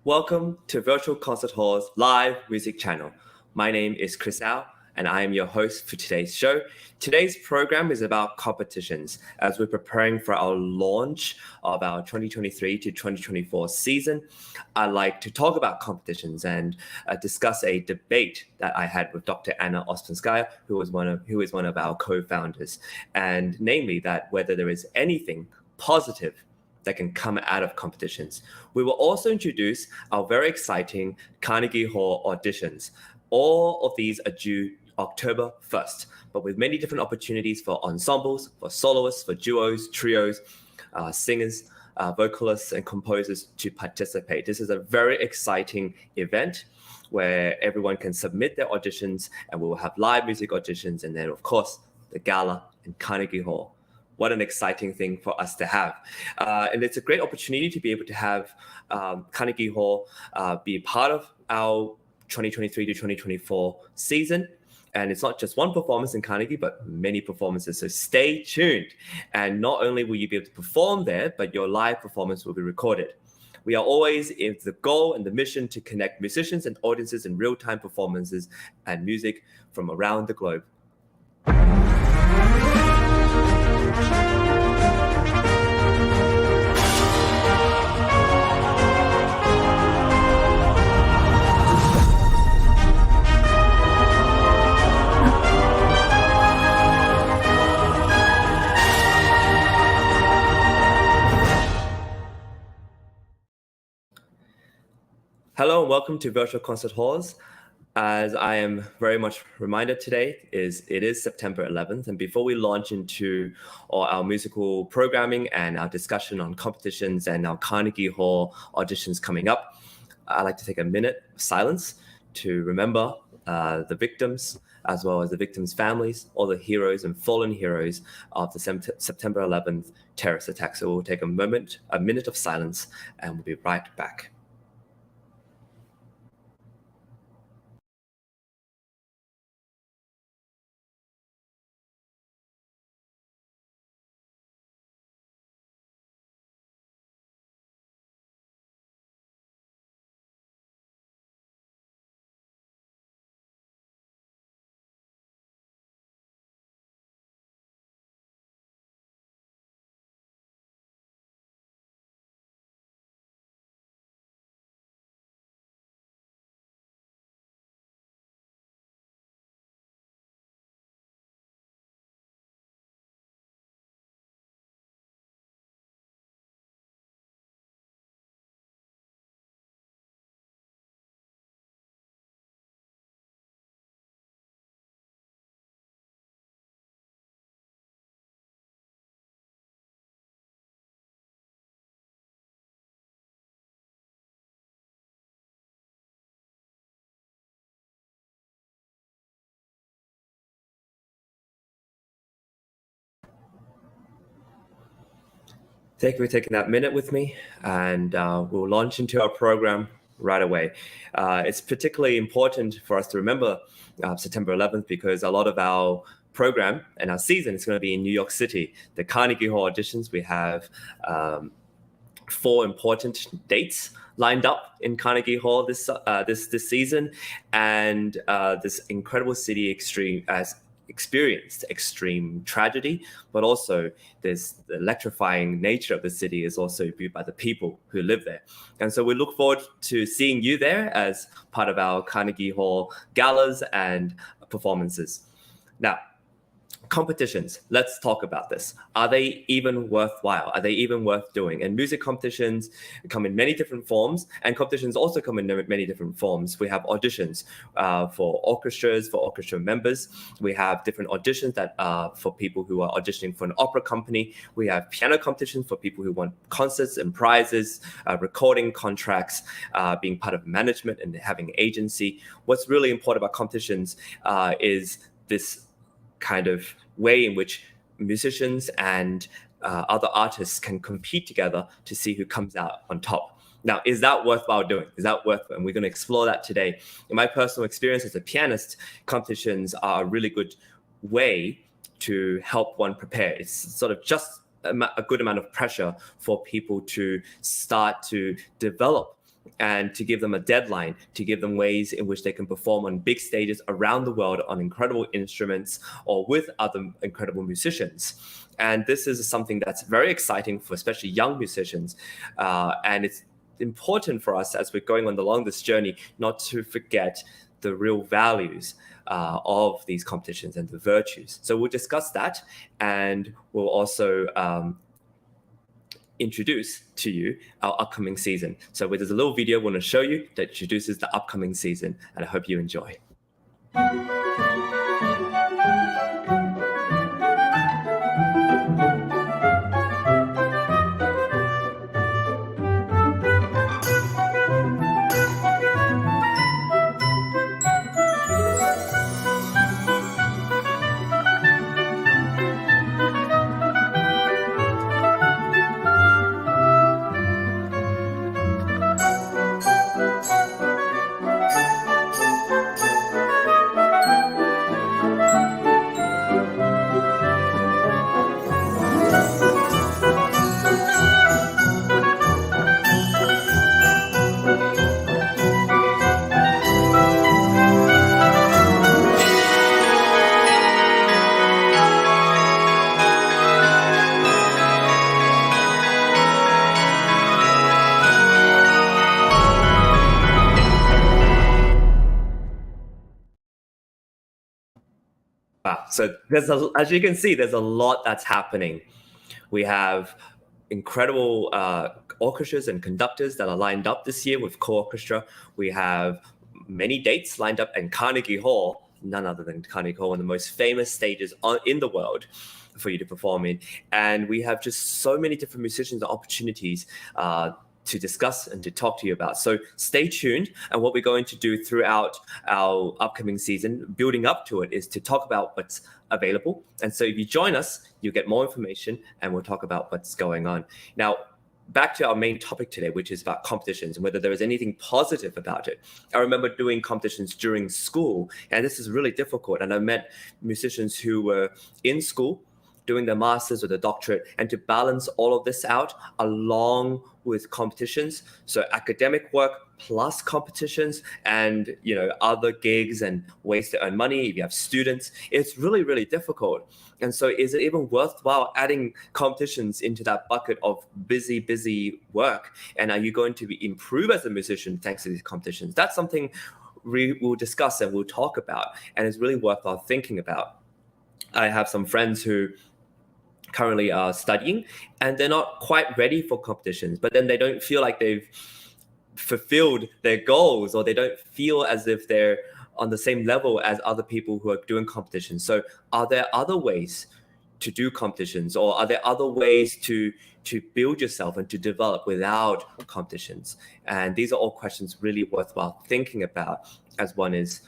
Welcome to Virtual Concert Hall's live music channel. My name is Chris Au, and I am your host for today's show. Today's program is about competitions. As we're preparing for our launch of our 2023 to 2024 season, I'd like to talk about competitions and discuss a debate that I had with Dr. Anna Ouspenskaya, who is one of our co-founders, and namely that whether there is anything positive that can come out of competitions. We will also introduce our very exciting Carnegie Hall auditions. All of these are due October 1st, but with many different opportunities for ensembles, for soloists, for duos, trios, singers, vocalists, and composers to participate. This is a very exciting event where everyone can submit their auditions, and we will have live music auditions, and then, of course, the gala in Carnegie Hall. What an exciting thing for us to have. And it's a great opportunity to be able to have Carnegie Hall be a part of our 2023 to 2024 season. And it's not just one performance in Carnegie, but many performances. So stay tuned. And not only will you be able to perform there, but your live performance will be recorded. We are always in the goal and the mission to connect musicians and audiences in real-time performances and music from around the globe. Hello and welcome to Virtual Concert Halls. As I am very much reminded today, it is September 11th, and before we launch into all our musical programming and our discussion on competitions and our Carnegie Hall auditions coming up, I'd like to take a minute of silence to remember the victims, as well as the victims' families, all the heroes and fallen heroes of the September 11th terrorist attack. So we'll take a minute of silence, and we'll be right back. Thank you for taking that minute with me, and we'll launch into our program right away. It's particularly important for us to remember September 11th because a lot of our program and our season is going to be in New York City. The Carnegie Hall auditions, we have 4 important dates lined up in Carnegie Hall this season, and this incredible city experienced extreme tragedy, but also the electrifying nature of the city is also viewed by the people who live there. And so we look forward to seeing you there as part of our Carnegie Hall galas and performances. Now, competitions, let's talk about this. Are they even worthwhile? Are they even worth doing? And music competitions come in many different forms, and competitions also come in many different forms. We have auditions for orchestras, for orchestra members. We have different auditions that are for people who are auditioning for an opera company. We have piano competitions for people who want concerts and prizes, recording contracts, being part of management and having agency. What's really important about competitions is this kind of way in which musicians and other artists can compete together to see who comes out on top. Now, is that worthwhile doing? Is that worth it? And we're going to explore that today. In my personal experience as a pianist, competitions are a really good way to help one prepare. It's sort of just a good amount of pressure for people to start to develop and to give them a deadline, to give them ways in which they can perform on big stages around the world on incredible instruments or with other incredible musicians. And this is something that's very exciting for especially young musicians. And it's important for us as we're going along this journey not to forget the real values of these competitions and the virtues. So we'll discuss that, and we'll also introduce to you our upcoming season. So there's a little video we want to show you that introduces the upcoming season, and I hope you enjoy. Wow. So as you can see, there's a lot that's happening. We have incredible orchestras and conductors that are lined up this year with co-orchestra. We have many dates lined up in Carnegie Hall, none other than Carnegie Hall, one of the most famous stages in the world for you to perform in. And we have just so many different musicians and opportunities to discuss and to talk to you about. So stay tuned. And what we're going to do throughout our upcoming season, building up to it, is to talk about what's available. And so if you join us, you get more information and we'll talk about what's going on. Now, back to our main topic today, which is about competitions and whether there is anything positive about it. I remember doing competitions during school, and this is really difficult. And I met musicians who were in school doing their master's or the doctorate, and to balance all of this out along with competitions, so academic work plus competitions and other gigs and ways to earn money. If you have students, it's really, really difficult. And so is it even worthwhile adding competitions into that bucket of busy work? And are you going to improve as a musician thanks to these competitions? That's something we will discuss and we'll talk about, and it's really worthwhile thinking about. I have some friends who currently are studying and they're not quite ready for competitions, but then they don't feel like they've fulfilled their goals, or they don't feel as if they're on the same level as other people who are doing competitions. So are there other ways to do competitions, or are there other ways to build yourself and to develop without competitions? And these are all questions really worthwhile thinking about as one is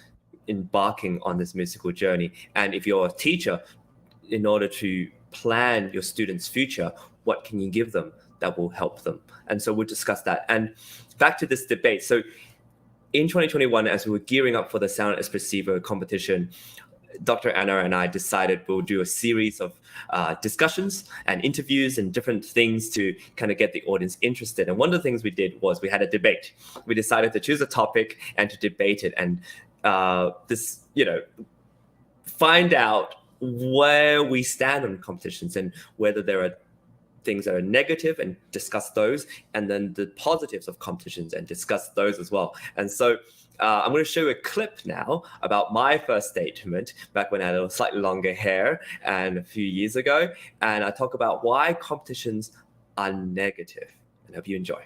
embarking on this musical journey. And if you're a teacher, in order to plan your students' future, what can you give them that will help them? And so we'll discuss that. And back to this debate. So in 2021, as we were gearing up for the Sound Espressivo competition, Dr. Anna and I decided we'll do a series of discussions and interviews and different things to kind of get the audience interested. And one of the things we did was we had a debate. We decided to choose a topic and to debate it, and find out where we stand on competitions and whether there are things that are negative and discuss those, and then the positives of competitions and discuss those as well. And so I'm going to show you a clip now about my first statement back when I had a slightly longer hair and a few years ago. And I talk about why competitions are negative. And I hope you enjoy.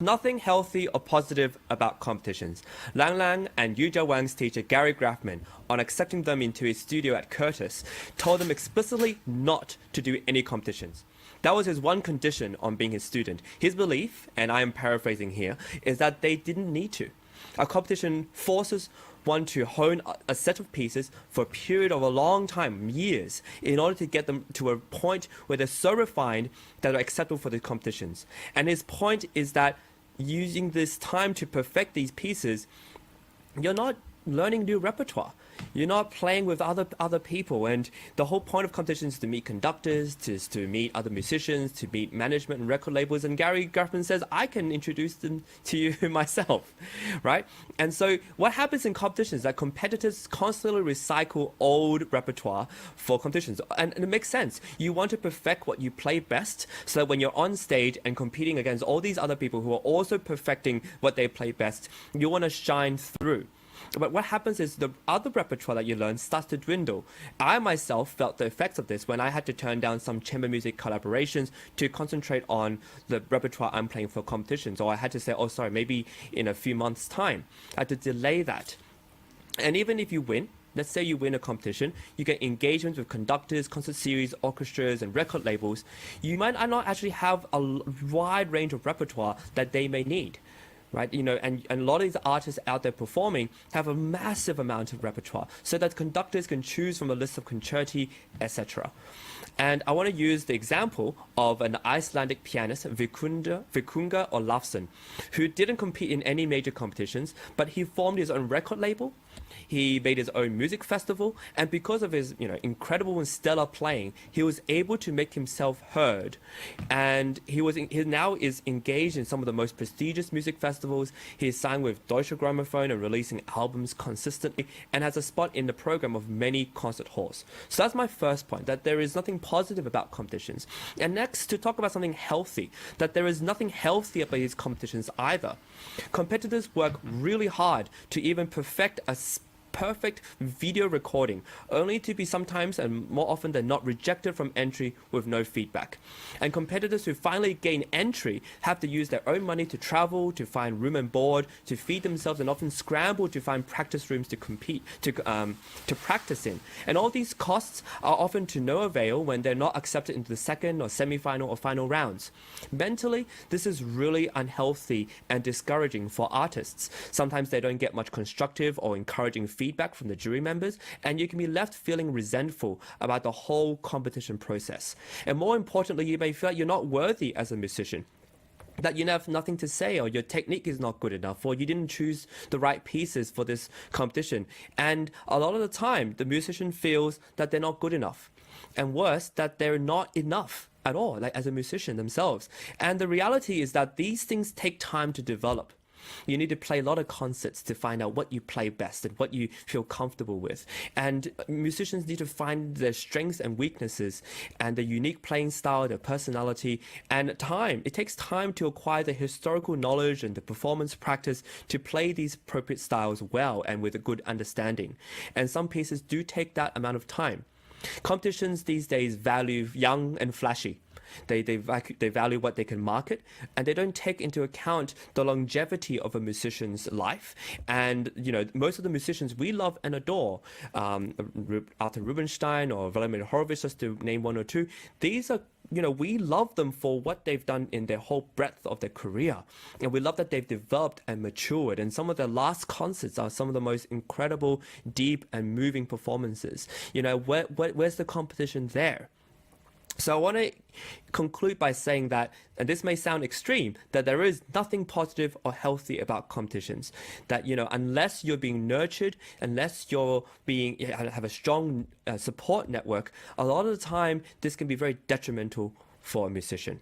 Nothing healthy or positive about competitions. Lang Lang and Yuja Wang's teacher Gary Grafman, on accepting them into his studio at Curtis, told them explicitly not to do any competitions. That was his one condition on being his student. His belief, and I am paraphrasing here, is that they didn't need to. A competition forces one to hone a set of pieces for a period of a long time, years, in order to get them to a point where they're so refined that they're acceptable for the competitions. And his point is that using this time to perfect these pieces, you're not learning new repertoire. You're not playing with other people, and the whole point of competitions is to meet conductors, to meet other musicians, to meet management and record labels. And Gary Gruffman says, I can introduce them to you myself, right? And so what happens in competitions is that competitors constantly recycle old repertoire for competitions, and it makes sense. You want to perfect what you play best, so that when you're on stage and competing against all these other people who are also perfecting what they play best, you want to shine through. But what happens is the other repertoire that you learn starts to dwindle. I myself felt the effects of this when I had to turn down some chamber music collaborations to concentrate on the repertoire I'm playing for competitions. Or I had to say, oh, sorry, maybe in a few months' time. I had to delay that. And even if you win, let's say you win a competition, you get engagements with conductors, concert series, orchestras, and record labels. You might not actually have a wide range of repertoire that they may need. Right, and a lot of these artists out there performing have a massive amount of repertoire, so that conductors can choose from a list of concerti, etc. And I want to use the example of an Icelandic pianist, Vikunga Olafsson, who didn't compete in any major competitions, but he formed his own record label. He made his own music festival, and because of his incredible and stellar playing, he was able to make himself heard. And he now is engaged in some of the most prestigious music festivals. He is signed with Deutsche Grammophon and releasing albums consistently, and has a spot in the program of many concert halls. So that's my first point, that there is nothing positive about competitions. And next, to talk about something healthy, that there is nothing healthy about these competitions either. Competitors work really hard to even perfect a perfect video recording, only to be sometimes and more often than not rejected from entry with no feedback. And competitors who finally gain entry have to use their own money to travel, to find room and board, to feed themselves, and often scramble to find practice rooms to compete, to practice in. And all these costs are often to no avail when they're not accepted into the second or semi-final or final rounds. Mentally, this is really unhealthy and discouraging for artists. Sometimes they don't get much constructive or encouraging feedback from the jury members, and you can be left feeling resentful about the whole competition process. And more importantly, you may feel like you're not worthy as a musician, that you have nothing to say, or your technique is not good enough, or you didn't choose the right pieces for this competition. And a lot of the time, the musician feels that they're not good enough, and worse, that they're not enough at all, like as a musician themselves. And the reality is that these things take time to develop. You need to play a lot of concerts to find out what you play best and what you feel comfortable with. And musicians need to find their strengths and weaknesses and their unique playing style, their personality, and time. It takes time to acquire the historical knowledge and the performance practice to play these appropriate styles well and with a good understanding. And some pieces do take that amount of time. Competitions these days value young and flashy. They value what they can market, and they don't take into account the longevity of a musician's life. And most of the musicians we love and adore, Arthur Rubinstein or Vladimir Horowitz, just to name one or two, these are we love them for what they've done in their whole breadth of their career, and we love that they've developed and matured. And some of their last concerts are some of the most incredible, deep, and moving performances. Where's the competition there? So I want to conclude by saying that, and this may sound extreme, that there is nothing positive or healthy about competitions. That, unless you're being nurtured, unless you're have a strong support network, a lot of the time, this can be very detrimental for a musician.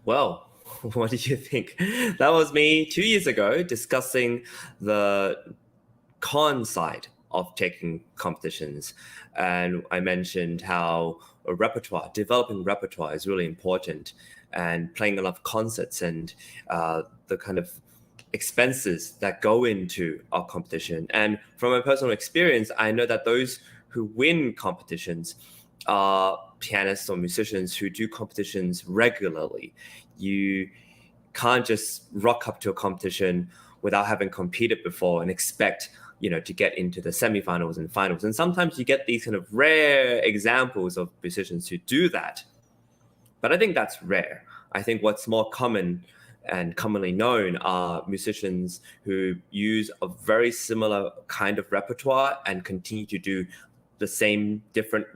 Well, what did you think? That was me 2 years ago discussing the con side of taking competitions. And I mentioned how developing repertoire is really important, and playing a lot of concerts and the kind of expenses that go into our competition. And from my personal experience, I know that those who win competitions are pianists or musicians who do competitions regularly. You can't just rock up to a competition without having competed before and expect to get into the semifinals and finals. And sometimes you get these kind of rare examples of musicians who do that, but I think that's rare. I think what's more common and commonly known are musicians who use a very similar kind of repertoire and continue to do the same different,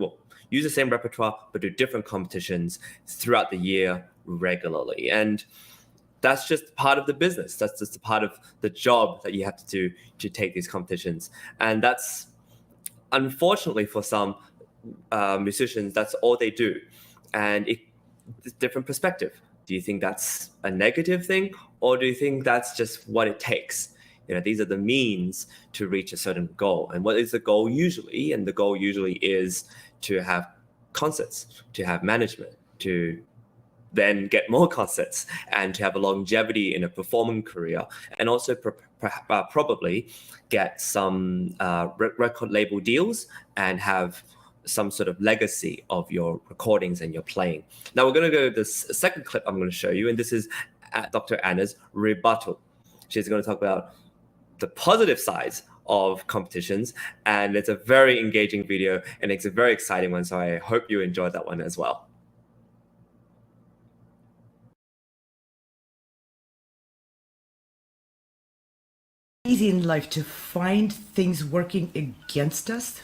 use the same repertoire, but do different competitions throughout the year regularly. And that's just part of the business. That's just a part of the job that you have to do to take these competitions. And that's, unfortunately for some musicians, that's all they do. And it's a different perspective. Do you think that's a negative thing, or do you think that's just what it takes? These are the means to reach a certain goal. And what is the goal usually? And the goal usually is to have concerts, to have management, to then get more concerts, and to have a longevity in a performing career, and also probably get some record label deals and have some sort of legacy of your recordings and your playing. Now we're going to go to this second clip I'm going to show you, and this is Dr. Anna's rebuttal. She's going to talk about the positive sides of competitions, and it's a very engaging video, and it's a very exciting one, so I hope you enjoyed that one as well. Easy in life to find things working against us,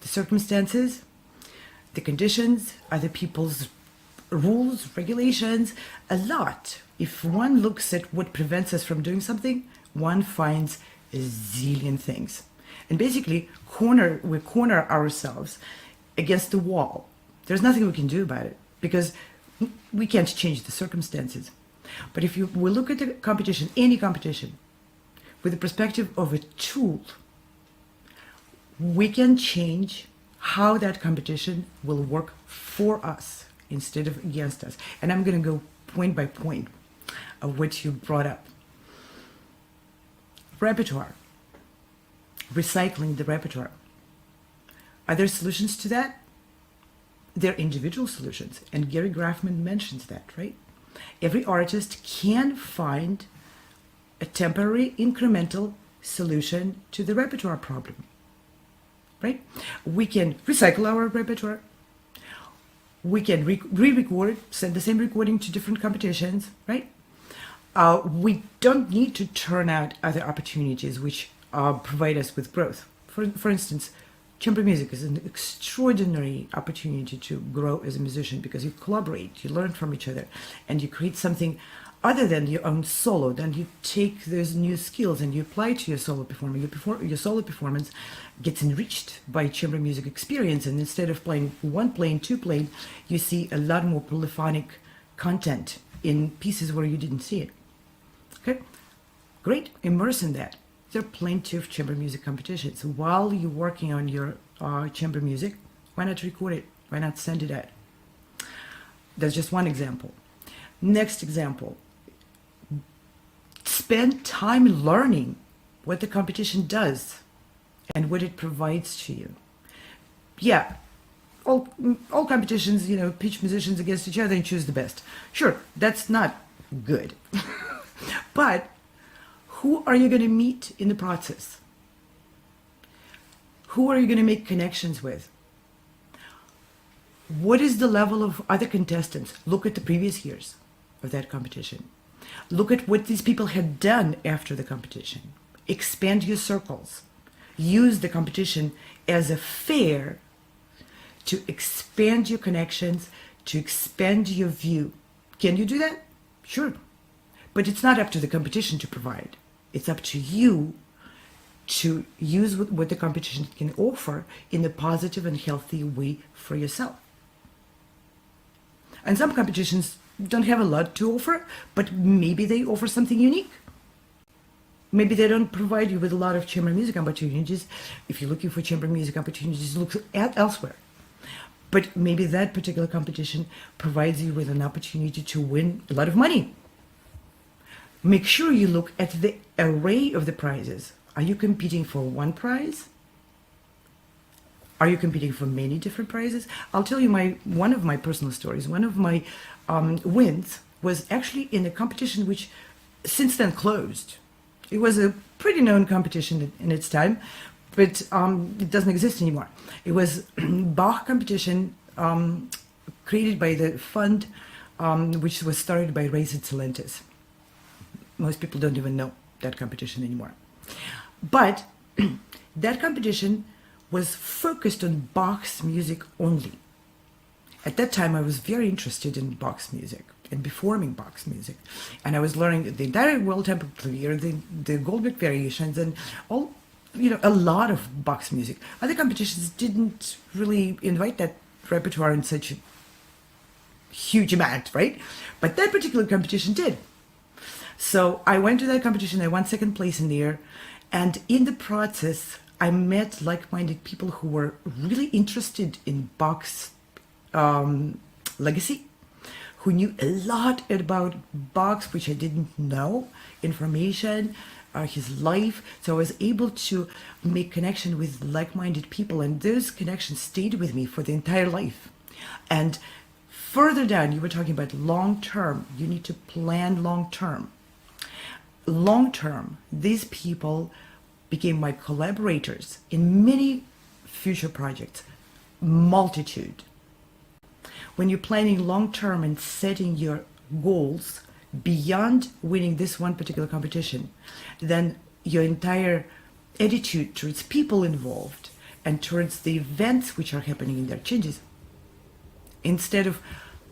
the circumstances, the conditions, other people's rules, regulations, a lot. If one looks at what prevents us from doing something, one finds a zillion things. And basically, we corner ourselves against the wall. There's nothing we can do about it because we can't change the circumstances. But if we look at the competition, any competition, with the perspective of a tool, we can change how that competition will work for us instead of against us. And I'm going to go point by point of what you brought up. Repertoire. Recycling the repertoire. Are there solutions to that? There are individual solutions, and Gary Graffman mentions that, right? Every artist can find a temporary incremental solution to the repertoire problem, right? We can recycle our repertoire. We can re-record, send the same recording to different competitions, right? We don't need to turn out other opportunities which provide us with growth. For instance, chamber music is an extraordinary opportunity to grow as a musician because you collaborate, you learn from each other, and you create something other than your own solo. Then you take those new skills and you apply to your solo performance. Your solo performance gets enriched by chamber music experience, and instead of playing one playing, two playing, you see a lot more polyphonic content in pieces where you didn't see it. Okay, great, immerse in that. There are plenty of chamber music competitions. While you're working on your chamber music, why not record it? Why not send it out? That's just one example. Next example. Spend time learning what the competition does and what it provides to you. Yeah, all competitions, pitch musicians against each other and choose the best. Sure, that's not good. But who are you going to meet in the process? Who are you going to make connections with? What is the level of other contestants? Look at the previous years of that competition. Look at what these people had done after the competition. Expand your circles. Use the competition as a fair to expand your connections, to expand your view. Can you do that? Sure. But it's not up to the competition to provide. It's up to you to use what the competition can offer in a positive and healthy way for yourself. And some competitions don't have a lot to offer, but maybe they offer something unique. Maybe they don't provide you with a lot of chamber music opportunities. If you're looking for chamber music opportunities, look elsewhere. But maybe that particular competition provides you with an opportunity to win a lot of money. Make sure you look at the array of the prizes. Are you competing for one prize? Are you competing for many different prizes? I'll tell you one of my personal stories. One of my wins was actually in a competition which since then closed. It was a pretty known competition in its time, but it doesn't exist anymore. It was Bach competition created by the fund which was started by Race Excelentes. Most people don't even know that competition anymore. But that competition was focused on Bach's music only. At that time, I was very interested in Bach's music and performing Bach's music. And I was learning the entire World Tempo Clavier, the Goldberg variations, and all, a lot of Bach's music. Other competitions didn't really invite that repertoire in such a huge amount, right? But that particular competition did. So I went to that competition, I won second place in there, and in the process, I met like-minded people who were really interested in Bach's legacy, who knew a lot about Bach, which I didn't know, information, his life. So I was able to make connection with like-minded people, and those connections stayed with me for the entire life. And further down, you were talking about long-term. You need to plan long-term. Long-term, these people became my collaborators in many future projects, multitude. When you're planning long-term and setting your goals beyond winning this one particular competition, then your entire attitude towards people involved and towards the events which are happening in there changes. Instead of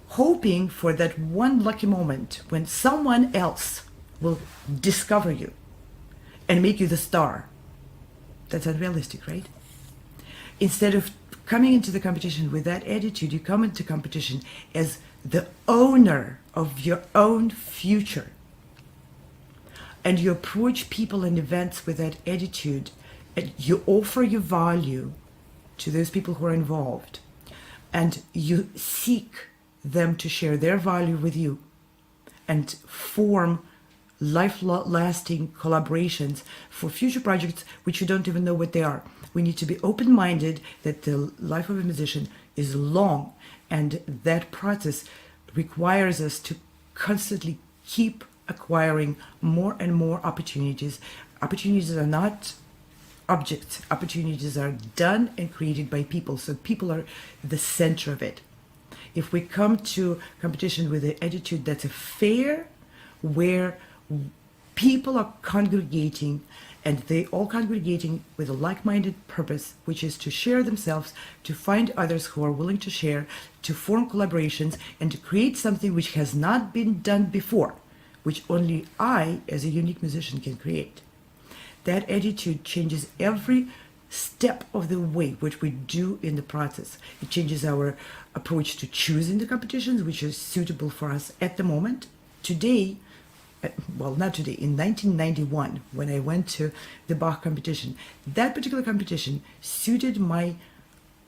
hoping for that one lucky moment when someone else will discover you and make you the star, that's unrealistic, right? Instead of coming into the competition with that attitude, you come into competition as the owner of your own future. And you approach people and events with that attitude, and you offer your value to those people who are involved. And you seek them to share their value with you and form life-lasting collaborations for future projects which you don't even know what they are. We need to be open-minded that the life of a musician is long, and that process requires us to constantly keep acquiring more and more opportunities. Opportunities are not objects. Opportunities are done and created by people, so people are the center of it. If we come to competition with the attitude that's a fair, where people are congregating, and they all congregating with a like-minded purpose, which is to share themselves, to find others who are willing to share, to form collaborations, and to create something which has not been done before, which only I, as a unique musician, can create. That attitude changes every step of the way which we do in the process. It changes our approach to choosing the competitions, which is suitable for us at the moment. Today, well, not today, in 1991, when I went to the Bach competition, that particular competition suited my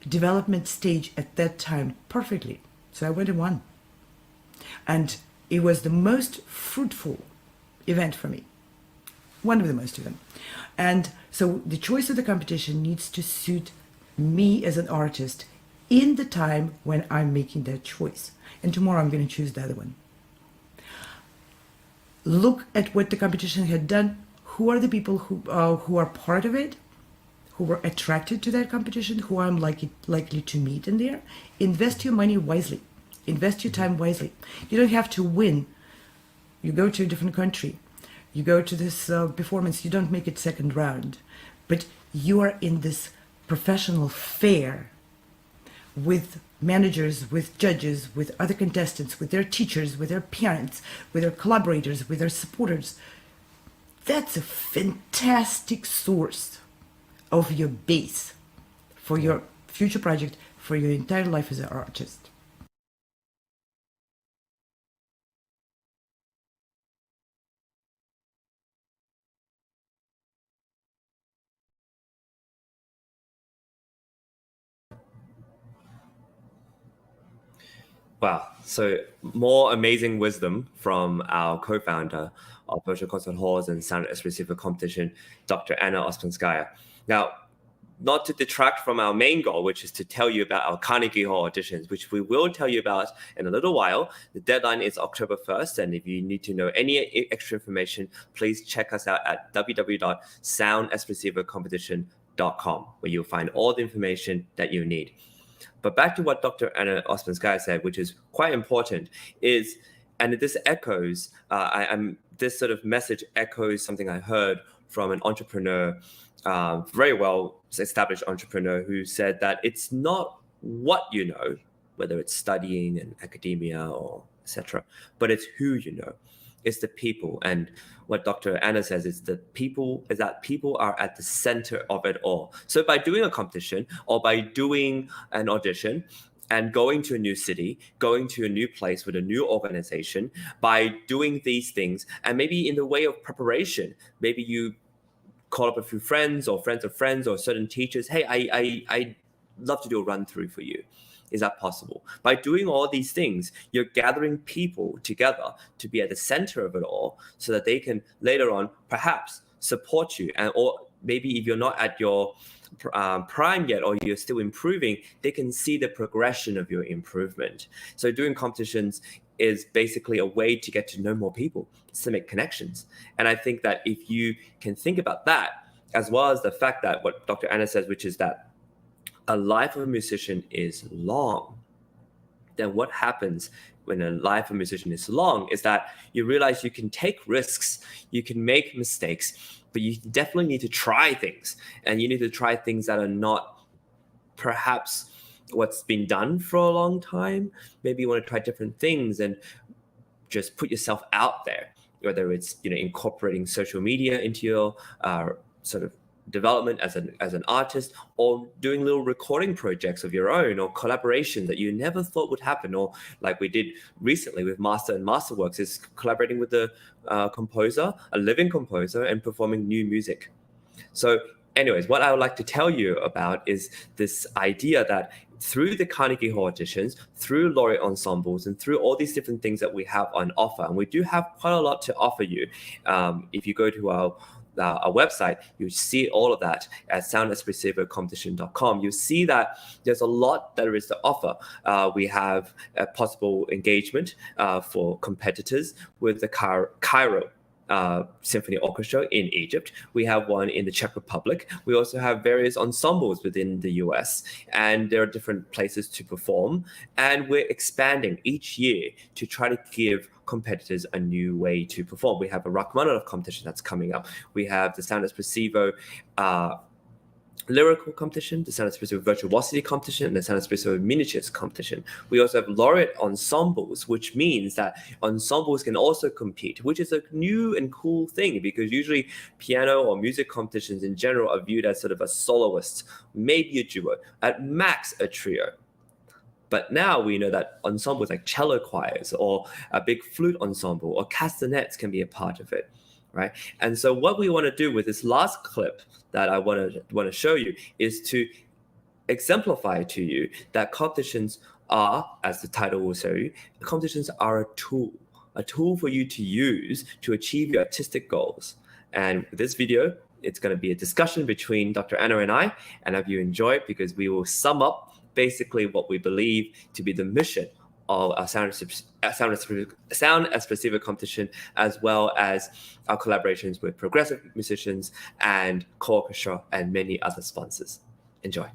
development stage at that time perfectly. So I went and won. And it was the most fruitful event for me. One of the most events. And so the choice of the competition needs to suit me as an artist in the time when I'm making that choice. And tomorrow I'm going to choose the other one. Look at what the competition had done. Who are the people who are part of it, who were attracted to that competition, who I'm likely to meet in there. Invest your money wisely. Invest your time wisely. You don't have to win. You go to a different country. You go to this performance. You don't make it second round. But you are in this professional fair with managers, with judges, with other contestants, with their teachers, with their parents, with their collaborators, with their supporters. That's a fantastic source of your base for your future project, for your entire life as an artist. Wow. So more amazing wisdom from our co-founder of Virtual Concert Halls and Sound Espressivo Competition, Dr. Anna Ouspenskaya. Now, not to detract from our main goal, which is to tell you about our Carnegie Hall auditions, which we will tell you about in a little while. The deadline is October 1st, and if you need to know any extra information, please check us out at www.soundespressivocompetition.com, where you'll find all the information that you need. But back to what Dr. Anna Ouspenskaya said, which is quite important, is, and this echoes, this sort of message echoes something I heard from an entrepreneur very well established entrepreneur who said that it's not what you know, whether it's studying in academia or etc., but it's who you know. It's the people. And what Dr. Anna says is that people are at the center of it all. So by doing a competition or by doing an audition and going to a new city, going to a new place with a new organization, by doing these things, and maybe in the way of preparation, maybe you call up a few friends or friends of friends or certain teachers, hey, I'd love to do a run through for you. Is that possible? By doing all these things, you're gathering people together to be at the center of it all so that they can later on perhaps support you. And or maybe if you're not at your prime yet or you're still improving, they can see the progression of your improvement. So doing competitions is basically a way to get to know more people, to make connections. And I think that if you can think about that, as well as the fact that what Dr. Anna says, which is that a life of a musician is long, then what happens when a life of a musician is long is that you realize you can take risks, you can make mistakes, but you definitely need to try things. And you need to try things that are not perhaps what's been done for a long time. Maybe you want to try different things and just put yourself out there, whether it's incorporating social media into your sort of development as an artist, or doing little recording projects of your own, or collaboration that you never thought would happen, or like we did recently with Master and Masterworks, is collaborating with a composer, a living composer, and performing new music. So anyways, what I would like to tell you about is this idea that through the Carnegie Hall auditions, through laureate ensembles, and through all these different things that we have on offer, and we do have quite a lot to offer you. If you go to our website, you see all of that at soundespressivocompetition.com. You see that there's a lot that is to offer. We have a possible engagement for competitors with the Cairo Symphony Orchestra in Egypt. We have one in the Czech Republic. We also have various ensembles within the US, and there are different places to perform. And we're expanding each year to try to give competitors a new way to perform. We have a Rachmaninoff competition that's coming up. We have the Sound Espressivo lyrical competition, the Sound Espressivo virtuosity competition, and the Sound Espressivo miniatures competition. We also have laureate ensembles, which means that ensembles can also compete, which is a new and cool thing, because usually piano or music competitions in general are viewed as sort of a soloist, maybe a duo, at max a trio. But now we know that ensembles like cello choirs or a big flute ensemble or castanets can be a part of it, right? And so what we want to do with this last clip that I want to show you is to exemplify to you that competitions are, as the title will show you, competitions are a tool for you to use to achieve your artistic goals. And with this video, it's going to be a discussion between Dr. Anna and I hope you enjoy it, because we will sum up basically what we believe to be the mission of our Sound Espressivo competition, as well as our collaborations with progressive musicians and co-orchestra and many other sponsors. Enjoy.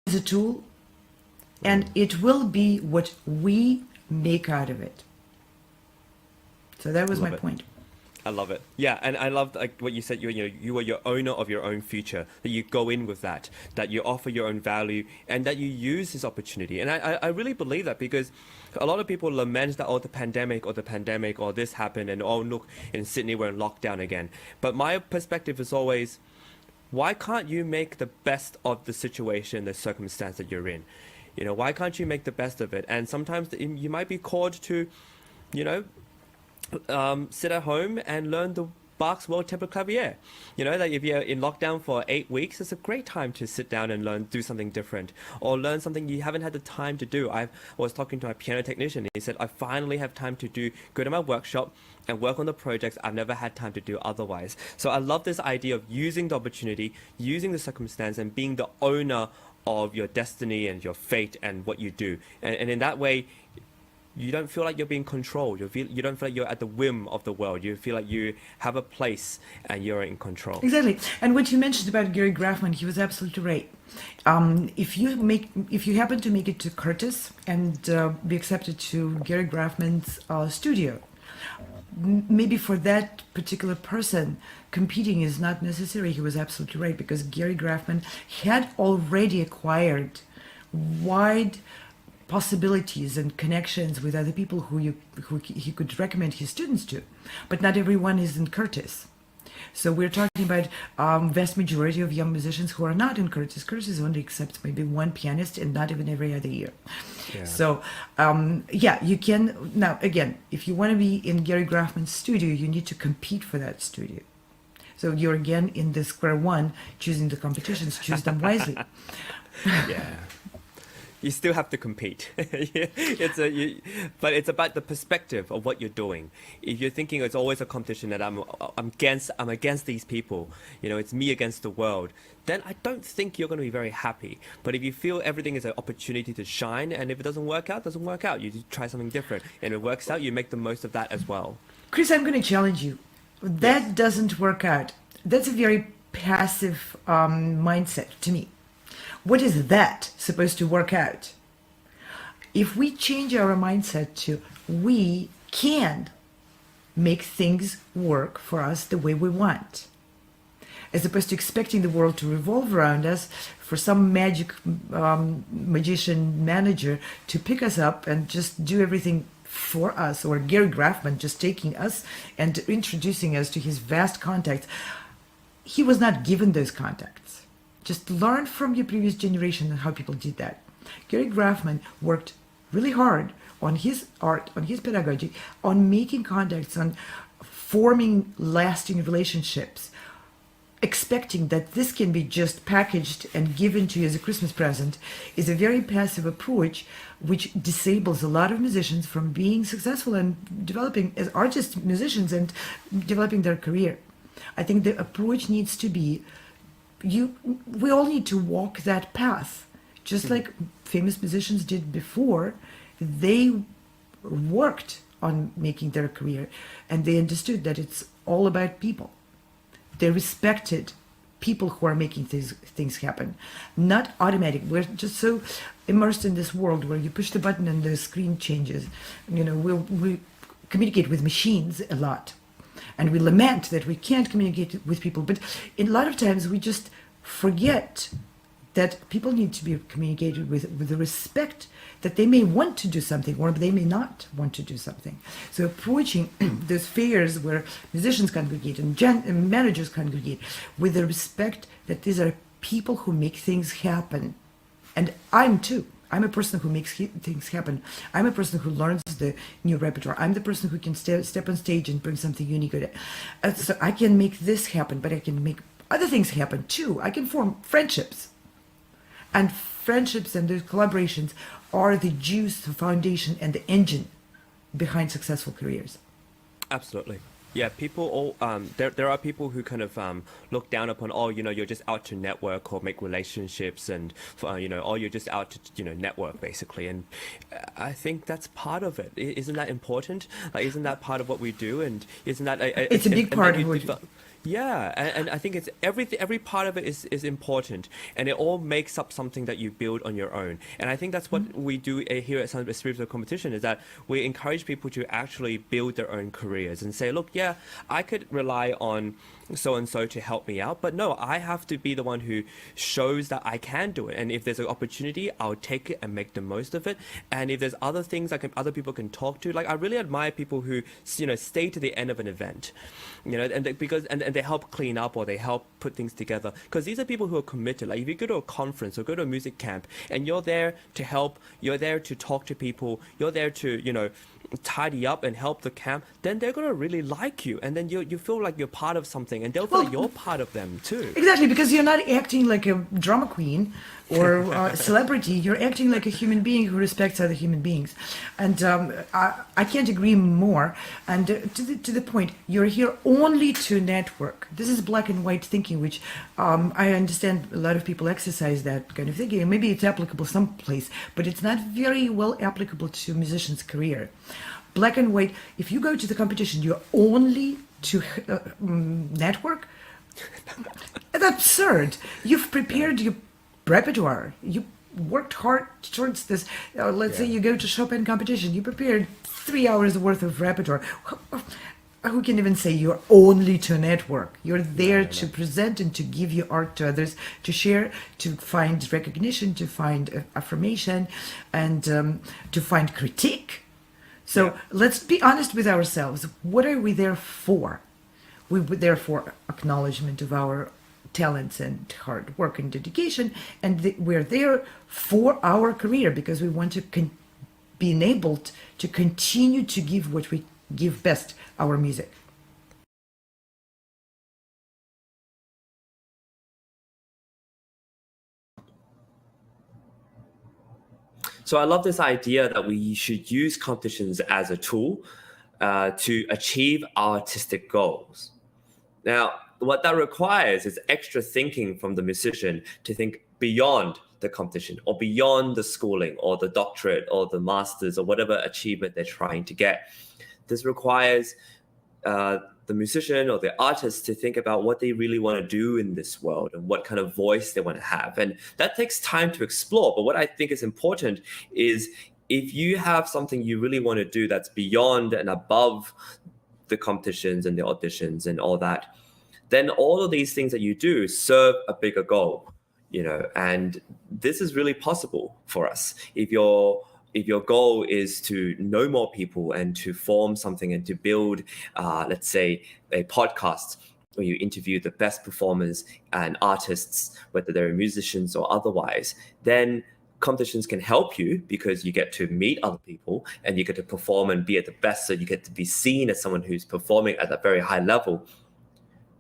It's a tool, and it will be what we make out of it. So that was my point. I love it. Yeah, and I love like what you said. You are your owner of your own future. That you go in with that you offer your own value, and that you use this opportunity. And I really believe that, because a lot of people lament that the pandemic or this happened, and look, in Sydney we're in lockdown again. But my perspective is always, why can't you make the best of the situation, the circumstance that you're in? Why can't you make the best of it? And sometimes you might be called to, sit at home and learn the Bach's World Tempo Clavier. That if you're in lockdown for 8 weeks, it's a great time to sit down and do something different, or learn something you haven't had the time to do. I was talking to my piano technician, and he said, I finally have time to go to my workshop and work on the projects I've never had time to do otherwise. So I love this idea of using the opportunity, using the circumstance, and being the owner of your destiny and your fate and what you do. And in that way, you don't feel like you're being controlled. You don't feel like you're at the whim of the world. You feel like you have a place and you're in control. Exactly. And what you mentioned about Gary Grafman, he was absolutely right. If you happen to make it to Curtis and be accepted to Gary Grafman's studio, maybe for that particular person, competing is not necessary. He was absolutely right, because Gary Grafman had already acquired wide possibilities and connections with other people who he could recommend his students to. But not everyone is in Curtis. So we're talking about vast majority of young musicians who are not in Curtis. Curtis only accepts maybe one pianist, and not even every other year. Yeah. So you can, now again, if you want to be in Gary Grafman's studio, you need to compete for that studio. So you're again in the square one, choosing the competitions, choose them wisely. Yeah. You still have to compete. But it's about the perspective of what you're doing. If you're thinking it's always a competition that I'm against these people, it's me against the world, then I don't think you're going to be very happy. But if you feel everything is an opportunity to shine, and if it doesn't work out, you try something different, and if it works out, you make the most of that as well. Chris, I'm going to challenge you. That doesn't work out. That's a very passive mindset to me. What is that supposed to work out? If we change our mindset to we can make things work for us the way we want, as opposed to expecting the world to revolve around us, for some magic magician manager to pick us up and just do everything for us, or Gary Grafman just taking us and introducing us to his vast contacts. He was not given those contacts. Just learn from your previous generation how people did that. Gary Grafman worked really hard on his art, on his pedagogy, on making contacts, on forming lasting relationships, expecting that this can be just packaged and given to you as a Christmas present is a very passive approach, which disables a lot of musicians from being successful and developing as artists, musicians, and developing their career. I think the approach needs to be, we all need to walk that path, just like famous musicians did before. They worked on making their career, and they understood that it's all about people. They respected people who are making things happen, not automatic. We're just so immersed in this world where you push the button and the screen changes. We communicate with machines a lot, and we lament that we can't communicate with people. But a lot of times we just forget that people need to be communicated with the respect that they may want to do something or they may not want to do something. So approaching those fairs where musicians congregate and managers congregate with the respect that these are people who make things happen. And I'm too. I'm a person who makes things happen. I'm a person who learns the new repertoire. I'm the person who can step on stage and bring something unique with it. So I can make this happen, but I can make other things happen too. I can form friendships. And friendships and those collaborations are the juice, the foundation, and the engine behind successful careers. Absolutely. Yeah, people all there are people who kind of look down upon, you're just out to network or make relationships, and you're just out to network basically. And I think that's part of it. Isn't that important? Like, isn't that part of what we do? And isn't that it's a big part of what we do. Yeah, and I think it's every part of it is important, and it all makes up something that you build on your own. And I think that's what we do here at Sound Espressivo Competition, is that we encourage people to actually build their own careers and say, look, yeah, I could rely on so-and-so to help me out, but no, I have to be the one who shows that I can do it. And if there's an opportunity, I'll take it and make the most of it. And if there's other things other people can talk to, like, I really admire people who stay to the end of an event, and they help clean up or they help put things together, because these are people who are committed. Like, if you go to a conference or go to a music camp and you're there to help, you're there to talk to people, you're there to tidy up and help the camp, then they're going to really like you, and then you feel like you're part of something, and they'll feel like you're part of them too. Exactly, because you're not acting like a drama queen or a celebrity. You're acting like a human being who respects other human beings. And I can't agree more. And to the point, you're here only to network. This is black and white thinking, which I understand a lot of people exercise that kind of thinking. And maybe it's applicable someplace, but it's not very well applicable to musicians' career. Black and white, if you go to the competition, you're only to network. It's absurd. You've prepared your repertoire. You worked hard towards this. Let's say you go to Chopin competition. You prepared 3 hours worth of repertoire. who can even say you're only to network. You're there to present and to give your art to others, to share, to find recognition, to find affirmation, and to find critique. So let's be honest with ourselves. What are we there for? We're there for acknowledgement of our talents and hard work and dedication, and we're there for our career because we want to be enabled to continue to give what we give best, our music. So I love this idea that we should use competitions as a tool to achieve our artistic goals. Now, what that requires is extra thinking from the musician to think beyond the competition or beyond the schooling or the doctorate or the master's or whatever achievement they're trying to get. This requires the musician or the artist to think about what they really want to do in this world and what kind of voice they want to have. And that takes time to explore. But what I think is important is if you have something you really want to do that's beyond and above the competitions and the auditions and all that, then all of these things that you do serve a bigger goal, and this is really possible for us. If your goal is to know more people and to form something and to build, let's say, a podcast where you interview the best performers and artists, whether they're musicians or otherwise, then competitions can help you because you get to meet other people and you get to perform and be at the best. So you get to be seen as someone who's performing at a very high level.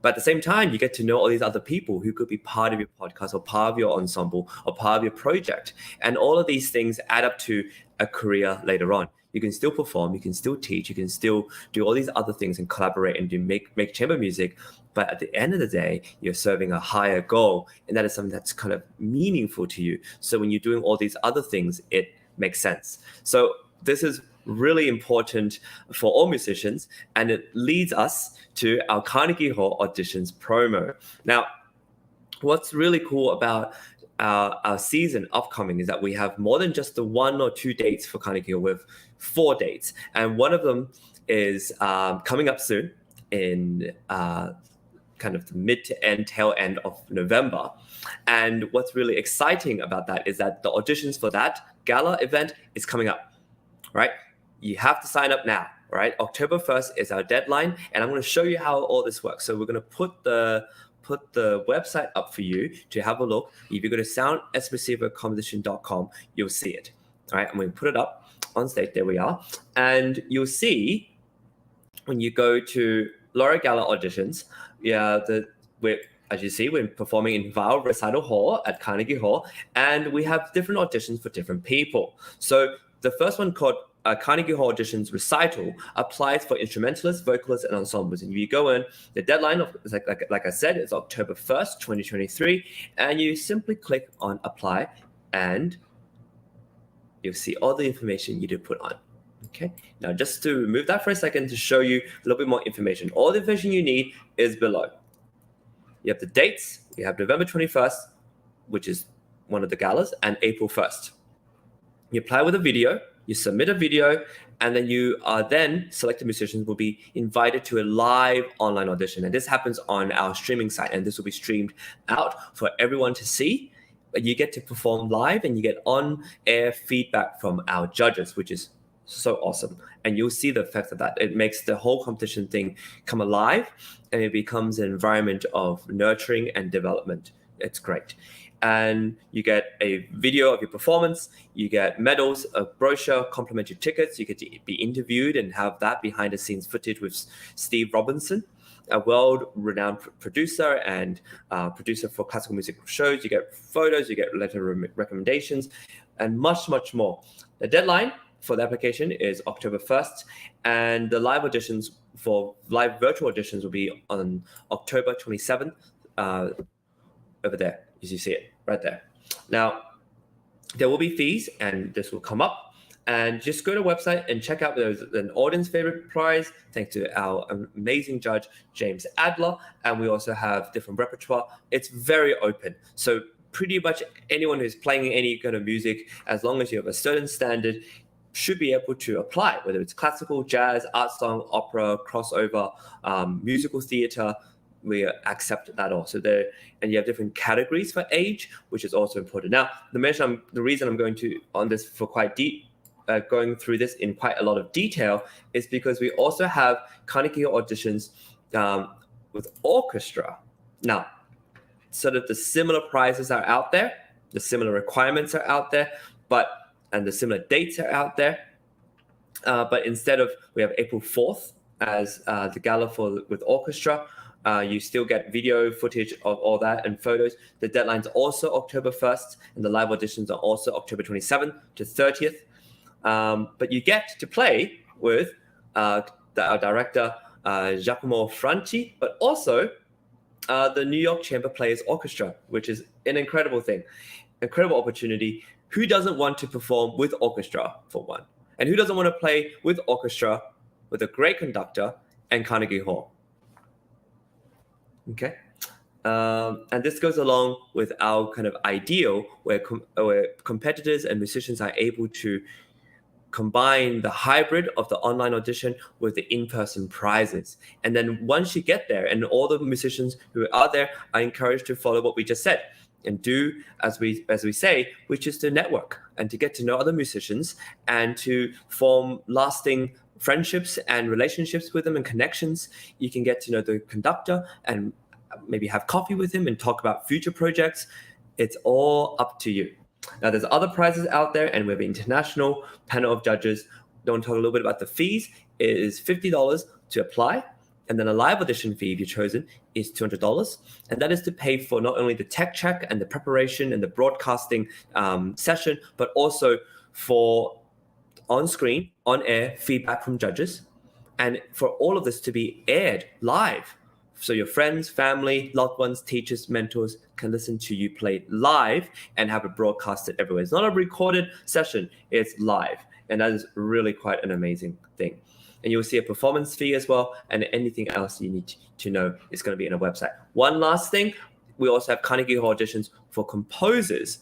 But at the same time, you get to know all these other people who could be part of your podcast or part of your ensemble or part of your project. And all of these things add up to a career later on. You can still perform, you can still teach, you can still do all these other things and collaborate and make chamber music. But at the end of the day, you're serving a higher goal. And that is something that's kind of meaningful to you. So when you're doing all these other things, it makes sense. So this is really important for all musicians, and it leads us to our Carnegie Hall auditions promo. Now, what's really cool about our season upcoming is that we have more than just the 1 or 2 dates for Carnegie Hall. We have 4 dates, and one of them is coming up soon in kind of the mid to tail end of November. And what's really exciting about that is that the auditions for that gala event is coming up, right? You have to sign up now, right? October 1st is our deadline, and I'm going to show you how all this works. So we're going to put the website up for you to have a look. If you go to soundespressivocompetition.com, you'll see it, all right? I'm going to put it up on stage. There we are. And you'll see when you go to Lowery Gala auditions, as you see, we're performing in Val Recital Hall at Carnegie Hall, and we have different auditions for different people. So the first one called Carnegie Hall Auditions Recital applies for instrumentalists, vocalists, and ensembles. And you go in, the deadline, like I said, is October 1st, 2023, and you simply click on Apply, and you'll see all the information you need to put on. Okay, now just to remove that for a second to show you a little bit more information. All the information you need is below. You have the dates. You have November 21st, which is one of the galas, and April 1st. You apply with a video, you submit a video, and then selected musicians will be invited to a live online audition. And this happens on our streaming site, and this will be streamed out for everyone to see. You get to perform live, and you get on-air feedback from our judges, which is so awesome. And you'll see the effect of that. It makes the whole competition thing come alive, and it becomes an environment of nurturing and development. It's great. And you get a video of your performance, you get medals, a brochure, complimentary tickets, you get to be interviewed and have that behind the scenes footage with Steve Robinson, a world-renowned producer and producer for classical music shows. You get photos, you get letter recommendations, and much, much more. The deadline for the application is October 1st, and the live auditions for live virtual auditions will be on October 27th, over there, as you see it right there. Now, there will be fees, and this will come up. And just go to the website and check out. There's an audience favorite prize, thanks to our amazing judge, James Adler. And we also have different repertoire. It's very open. So pretty much anyone who's playing any kind of music, as long as you have a certain standard, should be able to apply, whether it's classical, jazz, art song, opera, crossover, musical theater. We accept that also there, and you have different categories for age, which is also important. Now, the reason I'm going to on this for quite deep, going through this in quite a lot of detail, is because we also have Carnegie auditions with orchestra. Now, sort of the similar prizes are out there, the similar requirements are out there, and the similar dates are out there. But instead of, we have April 4th as the gala with orchestra. You still get video footage of all that and photos. The deadline's also October 1st, and the live auditions are also October 27th to 30th. But you get to play with our director, Giacomo Franchi, but also the New York Chamber Players Orchestra, which is an incredible thing, incredible opportunity. Who doesn't want to perform with orchestra, for one? And who doesn't want to play with orchestra, with a great conductor, and Carnegie Hall? Okay. And this goes along with our kind of ideal where competitors and musicians are able to combine the hybrid of the online audition with the in-person prizes. And then once you get there, and all the musicians who are there are encouraged to follow what we just said and do as we say, which is to network and to get to know other musicians and to form lasting friendships and relationships with them and connections. You can get to know the conductor and maybe have coffee with him and talk about future projects. It's all up to you. Now, there's other prizes out there, and we have an international panel of judges. Don't talk a little bit about the fees. It is $50 to apply, and then a live audition fee, if you're chosen, is $200. And that is to pay for not only the tech check and the preparation and the broadcasting session, but also for on-screen, on-air feedback from judges, and for all of this to be aired live. So your friends, family, loved ones, teachers, mentors can listen to you play live and have it broadcasted everywhere. It's not a recorded session, it's live. And that is really quite an amazing thing. And you'll see a performance fee as well, and anything else you need to know is going to be in a website. One last thing, we also have Carnegie Hall auditions for composers.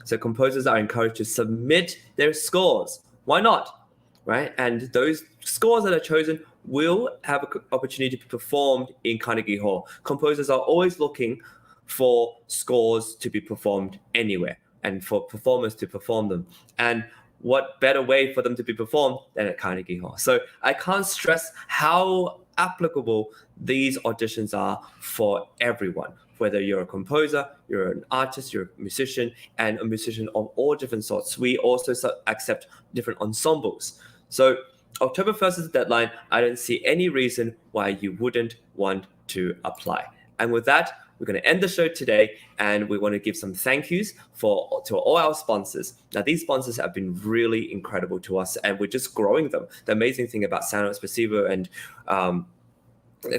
So composers are encouraged to submit their scores. Why not? Right? And those scores that are chosen will have an opportunity to be performed in Carnegie Hall. Composers are always looking for scores to be performed anywhere and for performers to perform them. And what better way for them to be performed than at Carnegie Hall? So I can't stress how applicable these auditions are for everyone, whether you're a composer, you're an artist, you're a musician, and a musician of all different sorts. We also accept different ensembles. So October 1st is the deadline. I don't see any reason why you wouldn't want to apply. And with that, we're going to end the show today, and we want to give some thank yous to all our sponsors. Now, these sponsors have been really incredible to us, and we're just growing them. The amazing thing about Sound Espressivo and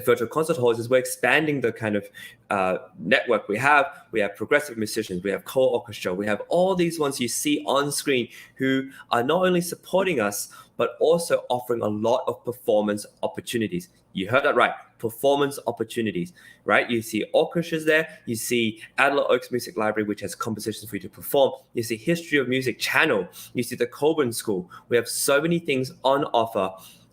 virtual concert halls is we're expanding the kind of network we have. We have progressive musicians, we have co-orchestra, we have all these ones you see on screen who are not only supporting us, but also offering a lot of performance opportunities. You heard that right, performance opportunities, right? You see orchestras there, you see Alla Music Library, which has compositions for you to perform. You see History of Music channel, you see the Coburn School. We have so many things on offer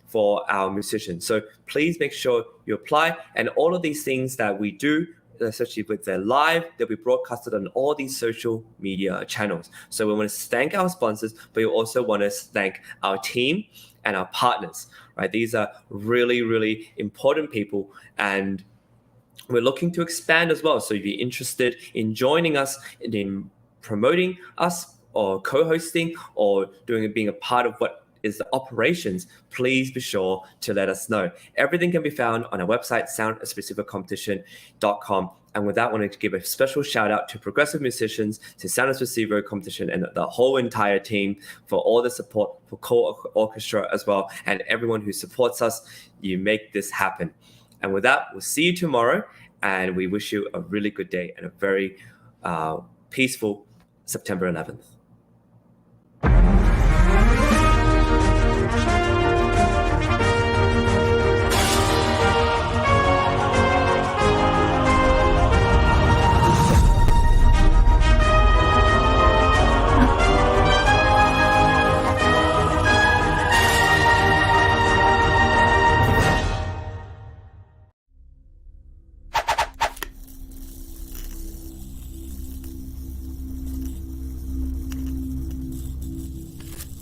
for our musicians. So please make sure you apply. And all of these things that we do, especially with their live, they'll be broadcasted on all these social media channels. So we want to thank our sponsors, but we also want to thank our team and our partners, right? These are really, really important people, and we're looking to expand as well. So if you're interested in joining us in promoting us or co-hosting or being a part of what is the operations, please be sure to let us know. Everything can be found on our website, soundespressivocompetition.com. And with that, I want to give a special shout out to progressive musicians, to Sound Espressivo Competition, and the whole entire team for all the support, for co-orchestra as well, and everyone who supports us. You make this happen. And with that, we'll see you tomorrow, and we wish you a really good day and a very peaceful September 11th.